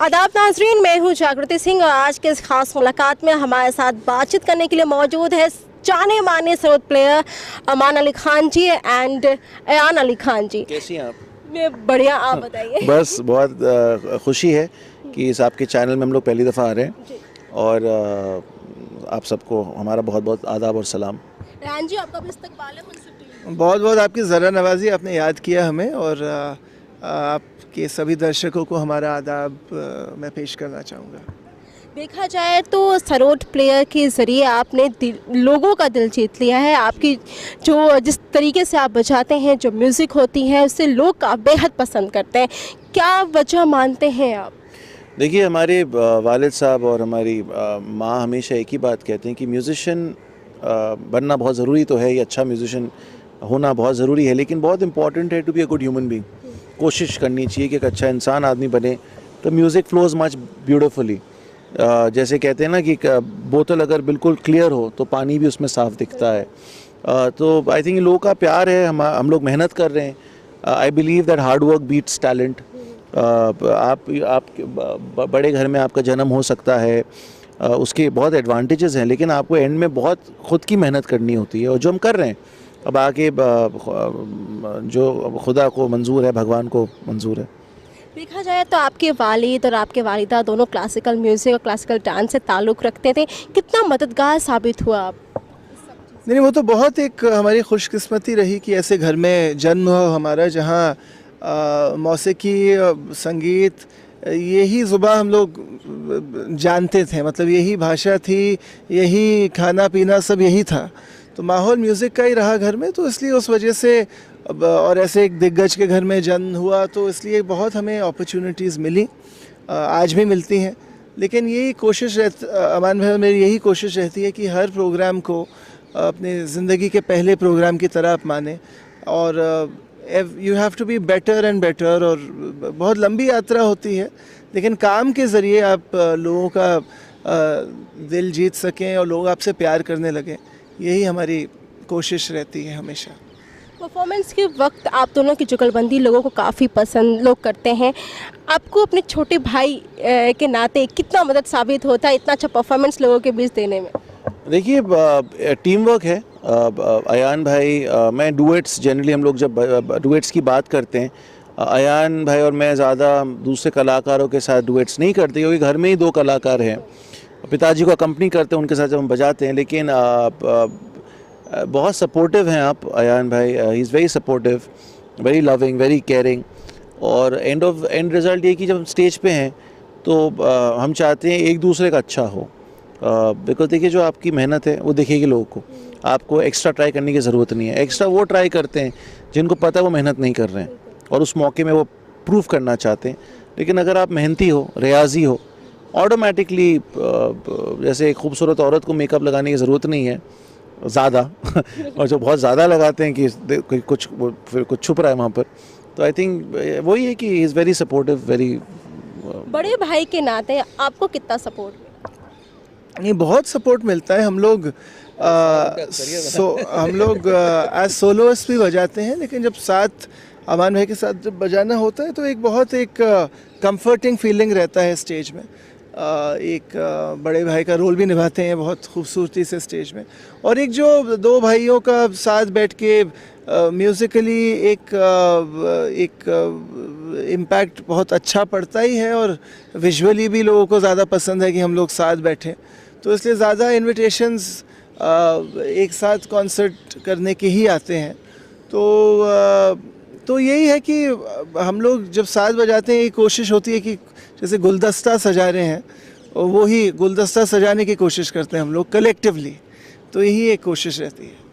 आदाब नाजरीन, मैं हूँ जागृति सिंह और आज के इस खास मुलाकात में हमारे साथ बातचीत करने के लिए मौजूद है जाने माने सरोद प्लेयर अमान अली खान जी एंड अयान अली खान जी। कैसी हैं आप? मैं बढ़िया, आप बताइए। बस बहुत खुशी है कि इस आपके चैनल में हम लोग पहली दफ़ा आ रहे हैं और आप सबको हमारा बहुत बहुत आदाब और सलाम। अयान जी, आपका भी इस्तकबाल है मुझसे। बहुत बहुत आपकी ज़रा नवाजी, आपने याद किया हमें और आपके सभी दर्शकों को हमारा आदाब मैं पेश करना चाहूँगा। देखा जाए तो सरोद प्लेयर के ज़रिए आपने लोगों का दिल जीत लिया है। आपकी जो जिस तरीके से आप बजाते हैं, जो म्यूज़िक होती है, उससे लोग आप बेहद पसंद करते हैं। क्या वजह मानते हैं आप? देखिए, हमारे वालिद साहब और हमारी माँ हमेशा एक ही बात कहते हैं कि म्यूज़िशियन बनना बहुत ज़रूरी तो है, ये अच्छा म्यूज़िशियन होना बहुत ज़रूरी है, लेकिन बहुत इंपॉर्टेंट है to be a good human being. कोशिश करनी चाहिए कि एक अच्छा इंसान आदमी बने तो म्यूज़िक फ्लोज मच ब्यूटीफुली। जैसे कहते हैं ना कि बोतल अगर बिल्कुल क्लियर हो तो पानी भी उसमें साफ दिखता है। तो आई थिंक लोगों का प्यार है, हम लोग मेहनत कर रहे हैं। I believe that hard work beats talent. आप बड़े घर में आपका जन्म हो सकता है, उसके बहुत एडवांटेजेस हैं, लेकिन आपको एंड में बहुत खुद की मेहनत करनी होती है और जो हम कर रहे हैं। अब आगे जो खुदा को मंजूर है, भगवान को मंजूर है। देखा जाए तो आपके वालिद और आपके वालिदा दोनों क्लासिकल म्यूज़िक और क्लासिकल डांस से ताल्लुक़ रखते थे। कितना मददगार साबित हुआ आप? नहीं, वो तो बहुत एक हमारी खुशकिस्मती रही कि ऐसे घर में जन्म हो हमारा, जहाँ मौसीकी, संगीत, यही ज़ुबान हम लोग जानते थे। मतलब यही भाषा थी, यही खाना पीना सब यही था। तो माहौल म्यूज़िक का ही रहा घर में, तो इसलिए उस वजह से और ऐसे एक दिग्गज के घर में जन्म हुआ, तो इसलिए बहुत हमें अपॉर्चुनिटीज़ मिली, आज भी मिलती हैं। लेकिन यही कोशिश अमान भाई, मेरी यही कोशिश रहती है कि हर प्रोग्राम को अपनी ज़िंदगी के पहले प्रोग्राम की तरह आप माने और you have to be better and better. और बहुत लंबी यात्रा होती है, लेकिन काम के ज़रिए आप लोगों का दिल जीत सकें और लोग आपसे प्यार करने लगें, यही हमारी कोशिश रहती है हमेशा। परफॉर्मेंस के वक्त आप दोनों की जुगलबंदी लोगों को काफ़ी पसंद लोग करते हैं। आपको अपने छोटे भाई के नाते कितना मदद साबित होता है इतना अच्छा परफॉर्मेंस लोगों के बीच देने में? देखिए, टीम वर्क है। अयान भाई, मैं डुएट्स, जनरली हम लोग जब डुएट्स की बात करते हैं, अयान भाई और मैं ज़्यादा दूसरे कलाकारों के साथ डुएट्स नहीं करते, क्योंकि घर में ही दो कलाकार हैं। पिताजी को अकम्पनी करते हैं, उनके साथ जब हम बजाते हैं। लेकिन बहुत सपोर्टिव हैं आप, अयान भाई। He is very supportive, very loving, very caring. और एंड रिज़ल्ट ये कि जब हम स्टेज पे हैं तो हम चाहते हैं एक दूसरे का अच्छा हो। बिकॉज देखिए, जो आपकी मेहनत है वो दिखेगी लोगों को। आपको एक्स्ट्रा ट्राई करने की ज़रूरत नहीं है। एक्स्ट्रा वो ट्राई करते हैं जिनको पता है वो मेहनत नहीं कर रहे हैं और उस मौके में वो प्रूव करना चाहते हैं। लेकिन अगर आप मेहनती हो, रियाजी हो, ऑटोमेटिकली, जैसे एक खूबसूरत औरत को मेकअप लगाने की ज़रूरत नहीं है ज़्यादा और जो बहुत ज़्यादा लगाते हैं कि कुछ छुप रहा है वहाँ पर। तो आई थिंक वही है कि he is very supportive, very. बड़े भाई के नाते आपको कितना सपोर्ट? नहीं, बहुत सपोर्ट मिलता है। हम लोग एज सोलोइस्ट भी बजाते हैं, लेकिन जब साथ अमान भाई के साथ जब बजाना होता है तो एक कंफर्टिंग फीलिंग रहता है स्टेज में। एक बड़े भाई का रोल भी निभाते हैं बहुत खूबसूरती से स्टेज में। और एक जो दो भाइयों का साथ बैठ के म्यूज़िकली एक इम्पैक्ट बहुत अच्छा पड़ता ही है, और विजुअली भी लोगों को ज़्यादा पसंद है कि हम लोग साथ बैठें। तो इसलिए ज़्यादा इन्विटेशंस एक साथ कॉन्सर्ट करने के ही आते हैं। तो यही है कि हम लोग जब साथ बजाते हैं, ये कोशिश होती है कि जैसे गुलदस्ता सजा रहे हैं, और वही गुलदस्ता सजाने की कोशिश करते हैं हम लोग कलेक्टिवली। तो यही एक कोशिश रहती है।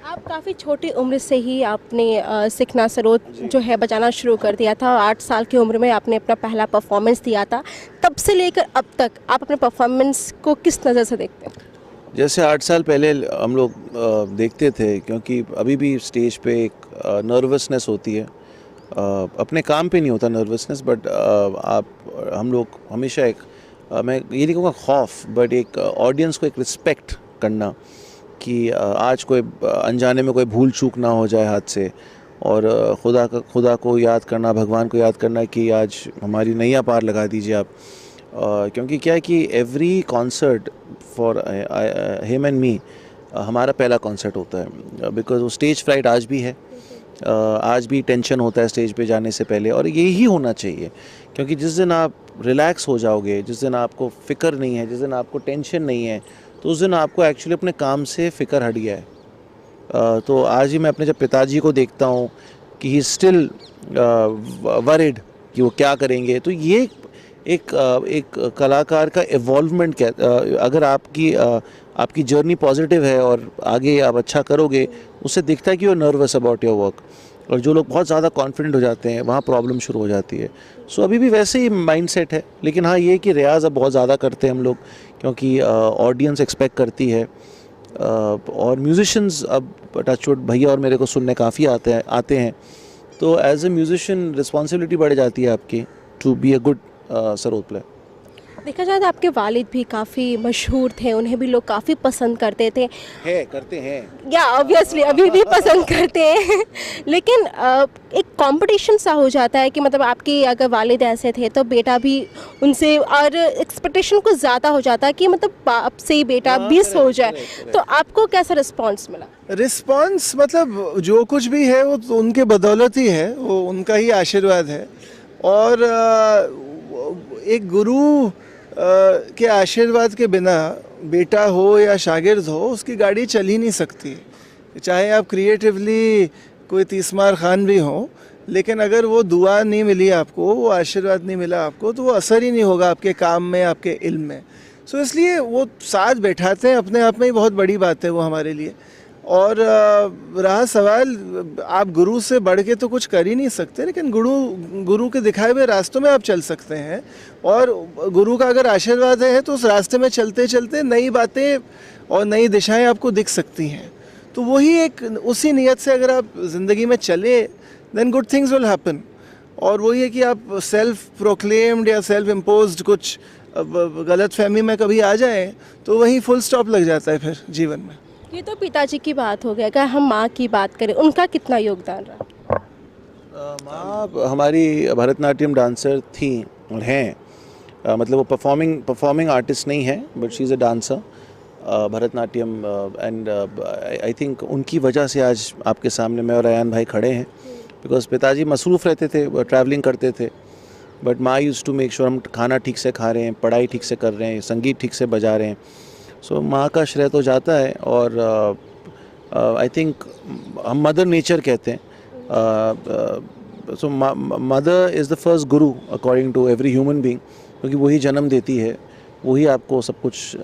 आप काफ़ी छोटी उम्र से ही आपने सीखना सरोद जो है बजाना शुरू कर दिया था। 8 साल की उम्र में आपने अपना पहला परफॉर्मेंस दिया था। तब से लेकर अब तक आप अपने परफॉर्मेंस को किस नज़र से देखते हैं? जैसे 8 साल पहले हम लोग देखते थे, क्योंकि अभी भी स्टेज पे एक नर्वसनेस होती है। अपने काम पे नहीं होता नर्वसनेस, बट हम लोग हमेशा मैं ये नहीं कहूँगा खौफ, बट एक ऑडियंस को एक रिस्पेक्ट करना कि आज कोई अनजाने में कोई भूल चूक ना हो जाए हाथ से, और खुदा को याद करना, भगवान को याद करना कि आज हमारी नैया पार लगा दीजिए आप। क्योंकि क्या है कि every concert for him and me हमारा पहला कॉन्सर्ट होता है, बिकॉज वो स्टेज फ्राइट आज भी है। आज भी टेंशन होता है स्टेज पे जाने से पहले, और यही होना चाहिए। क्योंकि जिस दिन आप रिलैक्स हो जाओगे, जिस दिन आपको फ़िक्र नहीं है, जिस दिन आपको टेंशन नहीं है, तो उस दिन आपको एक्चुअली अपने काम से फ़िक्र हट गया है। तो आज ही मैं अपने जब पिताजी को देखता हूँ कि ही स्टिल वरिड कि वो क्या करेंगे, तो ये एक कलाकार का इवॉल्वमेंट क्या, अगर आपकी जर्नी पॉजिटिव है और आगे आप अच्छा करोगे, उससे दिखता है कि वो नर्वस अबाउट योर वर्क। और जो लोग बहुत ज़्यादा कॉन्फिडेंट हो जाते हैं, वहाँ प्रॉब्लम शुरू हो जाती है। सो अभी भी वैसे ही माइंडसेट है, लेकिन हाँ ये कि रियाज़ अब बहुत ज़्यादा करते हैं हम लोग, क्योंकि ऑडियंस एक्सपेक्ट करती है। और म्यूजिशंस अब टचवुड भैया और मेरे को सुनने काफ़ी आते हैं, तो एज ए म्यूजिशियन रिस्पॉन्सिबिलिटी बढ़ जाती है आपकी to be a good sarod player. देखा जाए तो आपके वालिद भी काफ़ी मशहूर थे, उन्हें भी लोग काफ़ी पसंद करते थे, करते हैं या ऑब्वियसली अभी भी पसंद करते हैं। लेकिन एक कंपटीशन सा हो जाता है कि मतलब आपके अगर वालिद ऐसे थे तो बेटा भी उनसे, और एक्सपेक्टेशन कुछ ज़्यादा हो जाता है कि मतलब बाप से ही बेटा 20 हो जाए। तो आपको कैसा रिस्पॉन्स मिला? रिस्पॉन्स मतलब जो कुछ भी है वो तो उनके बदौलत ही है, वो उनका ही आशीर्वाद है। और एक गुरु के आशीर्वाद के बिना बेटा हो या शागिर्द हो, उसकी गाड़ी चल ही नहीं सकती। चाहे आप क्रिएटिवली कोई तीसमार खान भी हो, लेकिन अगर वो दुआ नहीं मिली आपको, वो आशीर्वाद नहीं मिला आपको, तो वो असर ही नहीं होगा आपके काम में, आपके इल्म में। सो इसलिए वो साथ बैठाते हैं, अपने आप में ही बहुत बड़ी बात है वो हमारे लिए। और रहा सवाल, आप गुरु से बढ़ के तो कुछ कर ही नहीं सकते, लेकिन गुरु के दिखाए हुए रास्तों में आप चल सकते हैं। और गुरु का अगर आशीर्वाद है तो उस रास्ते में चलते चलते नई बातें और नई दिशाएं आपको दिख सकती हैं। तो वही एक, उसी नियत से अगर आप ज़िंदगी में चले, then good things will happen. और वही है कि आप सेल्फ प्रोक्लेम्ड या सेल्फ इम्पोज्ड कुछ गलत फहमी में कभी आ जाएं, तो वही फुल स्टॉप लग जाता है फिर जीवन में। ये तो पिताजी की बात हो गया, अगर हम माँ की बात करें, उनका कितना योगदान रहा? माँ हमारी भरतनाट्यम डांसर थी और हैं। मतलब वो परफॉर्मिंग आर्टिस्ट नहीं है, but she is a dancer Bharatanatyam. And I think उनकी वजह से आज आपके सामने मैं और अयान भाई खड़े हैं, बिकॉज पिताजी मसरूफ़ रहते थे, ट्रैवलिंग करते थे, बट माँ यूज़ टू मेक श्योर हम खाना ठीक से खा रहे हैं, पढ़ाई ठीक से कर रहे हैं, संगीत ठीक से बजा रहे हैं। सो माँ का श्रेय तो जाता है। और आई थिंक हम मदर नेचर कहते हैं। So mother is the first guru according to every human being, क्योंकि वही जन्म देती है, वही आपको सब कुछ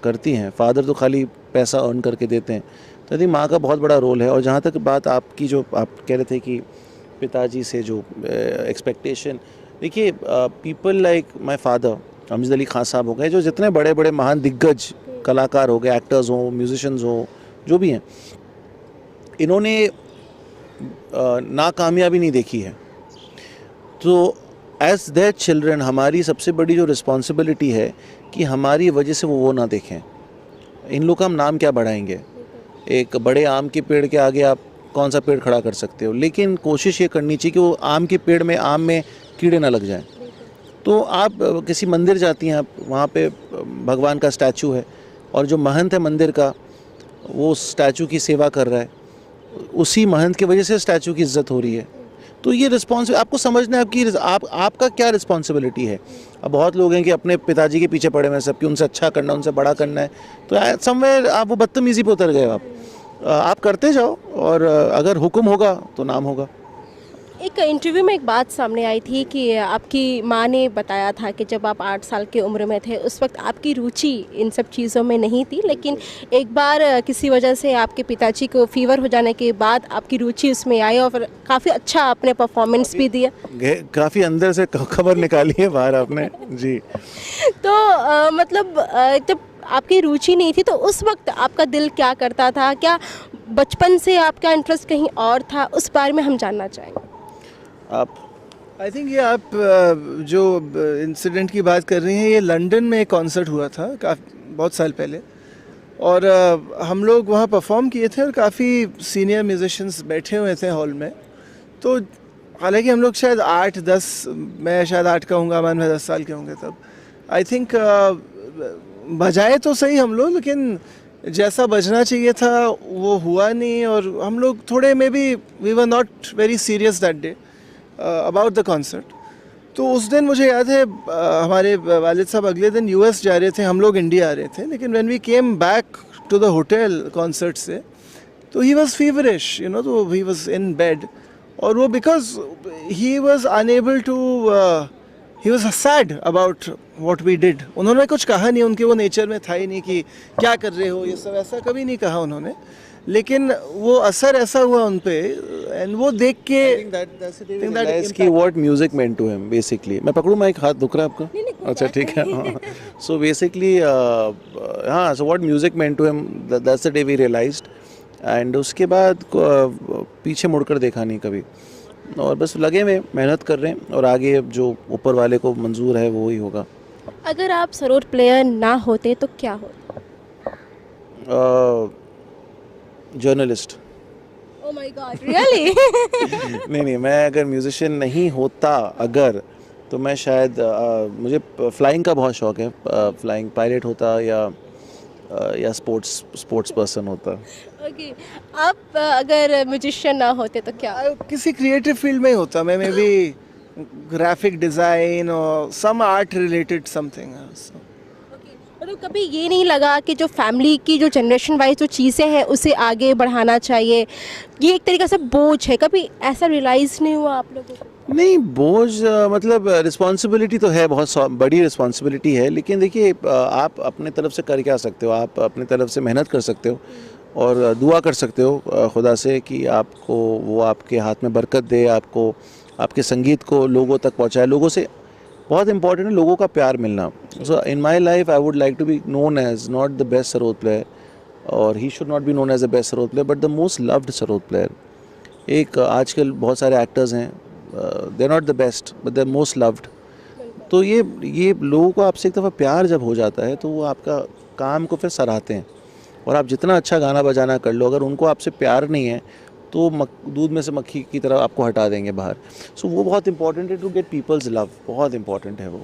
करती हैं। फादर तो खाली पैसा अर्न करके देते हैं। तो आई थिंक माँ का बहुत बड़ा रोल है। और जहाँ तक बात आपकी, जो आप कह रहे थे कि पिताजी से जो एक्सपेक्टेशन, देखिए people like my father Amjad Ali Khan साहब हो गए, जो जितने बड़े बड़े महान दिग्गज कलाकार हो गए, एक्टर्स हों, म्यूजिशियंस हों, जो भी हैं, इन्होंने नाकामयाबी नहीं देखी है। तो एज देयर चिल्ड्रन हमारी सबसे बड़ी जो रिस्पॉन्सिबिलिटी है कि हमारी वजह से वो ना देखें। इन लोग का हम नाम क्या बढ़ाएंगे? एक बड़े आम के पेड़ के आगे आप कौन सा पेड़ खड़ा कर सकते हो? लेकिन कोशिश ये करनी चाहिए कि वो आम के पेड़ में, आम में कीड़े ना लग जाएं। तो आप किसी मंदिर जाती हैं, आप वहाँ पे भगवान का स्टैचू है, और जो महंत है मंदिर का, वो स्टैचू की सेवा कर रहा है, उसी महंत की वजह से स्टैचू की इज्जत हो रही है। तो ये रिस्पॉन्सिबिलिटी आपको समझना है, आपका क्या रिस्पॉन्सिबिलिटी है। अब बहुत लोग हैं कि अपने पिताजी के पीछे पड़े हुए हैं सबकी, उनसे अच्छा करना, उनसे बड़ा करना है, तो समवेयर आप वो बदतमीजी पे उतर गए। आप करते जाओ, और अगर हुक्म होगा तो नाम होगा। एक इंटरव्यू में एक बात सामने आई थी कि आपकी माँ ने बताया था कि जब आप 8 साल की उम्र में थे, उस वक्त आपकी रुचि इन सब चीज़ों में नहीं थी, लेकिन एक बार किसी वजह से आपके पिताजी को फीवर हो जाने के बाद आपकी रुचि उसमें आई और काफ़ी अच्छा आपने परफॉर्मेंस भी दिया। काफ़ी अंदर से खबर निकाली है बाहर आपने जी। तो मतलब जब आपकी रुचि नहीं थी तो उस वक्त आपका दिल क्या करता था? क्या बचपन से आपका इंटरेस्ट कहीं और था? उस बारे में हम जानना चाहेंगे। आप आई थिंक ये आप जो इंसिडेंट की बात कर रही हैं, ये लंदन में एक कॉन्सर्ट हुआ था बहुत साल पहले, और हम लोग वहाँ परफॉर्म किए थे और काफ़ी सीनियर म्यूजिशियंस बैठे हुए थे हॉल में। तो हालांकि हम लोग शायद 8-10, मैं शायद 8 का हूँगा, अमान भाई 10 साल के होंगे तब। आई थिंक बजाए तो सही हम लोग, लेकिन जैसा बजना चाहिए था वो हुआ नहीं, और हम लोग थोड़े maybe we were not very serious that day about the concert. तो उस दिन मुझे याद है हमारे वालिद साहब अगले दिन यूएस जा रहे थे, हम लोग इंडिया आ रहे थे, लेकिन when we came back to the hotel concert से, तो he was feverish, you know, तो ही वॉज इन बेड, और वो because he was unable to, he was sad about what we did. उन्होंने कुछ कहा नहीं, उनके वो नेचर में था ही नहीं कि क्या कर रहे हो ये सब, ऐसा कभी नहीं कहा उन्होंने, लेकिन वो असर ऐसा हुआ उन पे, एंड वो देख के कि what music meant to him basically. मैं पकड़ूं, माइक हाथ दुख रहा है आपका? अच्छा ठीक है। सो बेसिकली हाँ, so what music meant to him, that's the day we realised, and उसके बाद पीछे मुड़कर देखा नहीं कभी, और बस लगे में मेहनत कर रहे हैं, और आगे जो ऊपर वाले को मंजूर है वो ही होगा। अगर आप सरोद प्लेयर ना होते तो क्या होता? Journalist. Oh my God, really? नहीं, मैं अगर म्यूजिशियन नहीं होता अगर, तो मैं शायद मुझे फ्लाइंग का बहुत शौक है, फ्लाइंग पायलट होता या स्पोर्ट्स पर्सन होता। ओके, आप अगर म्यूजिशियन ना होते तो क्या? किसी क्रिएटिव फील्ड में ही होता मैं, मे बी ग्राफिक डिज़ाइन और सम आर्ट रिलेटेड समथिंग। मतलब कभी ये नहीं लगा कि जो फैमिली की जो जनरेशन वाइज जो चीज़ें हैं उसे आगे बढ़ाना चाहिए, ये एक तरीके से बोझ है, कभी ऐसा रियलाइज़ नहीं हुआ आप लोगों को? नहीं, बोझ मतलब रिस्पॉन्सिबिलिटी तो है, बहुत बड़ी रिस्पॉन्सिबिलिटी है, लेकिन देखिए आप अपने तरफ से कर क्या सकते हो, आप अपने तरफ से मेहनत कर सकते हो और दुआ कर सकते हो खुदा से कि आपको वो आपके हाथ में बरकत दे, आपको आपके संगीत को लोगों तक पहुंचाए। लोगों से बहुत इंपॉर्टेंट है लोगों का प्यार मिलना। So in my life I would like to be known as not the best sarod player, और he should not be known as the best sarod player, but the most loved sarod player. एक आजकल बहुत सारे एक्टर्स हैं, they are not the best but they are most loved. तो ये लोगों को आपसे एक दफ़ा प्यार जब हो जाता है तो वो आपका काम को फिर सराहते हैं, और आप जितना अच्छा गाना बजाना कर लो, अगर उनको आपसे प्यार नहीं है तो दूध में से मक्खी की तरह आपको हटा देंगे बाहर। सो वो बहुत इंपॉर्टेंट है, टू गेट पीपल्स लव, बहुत इंपॉर्टेंट है वो।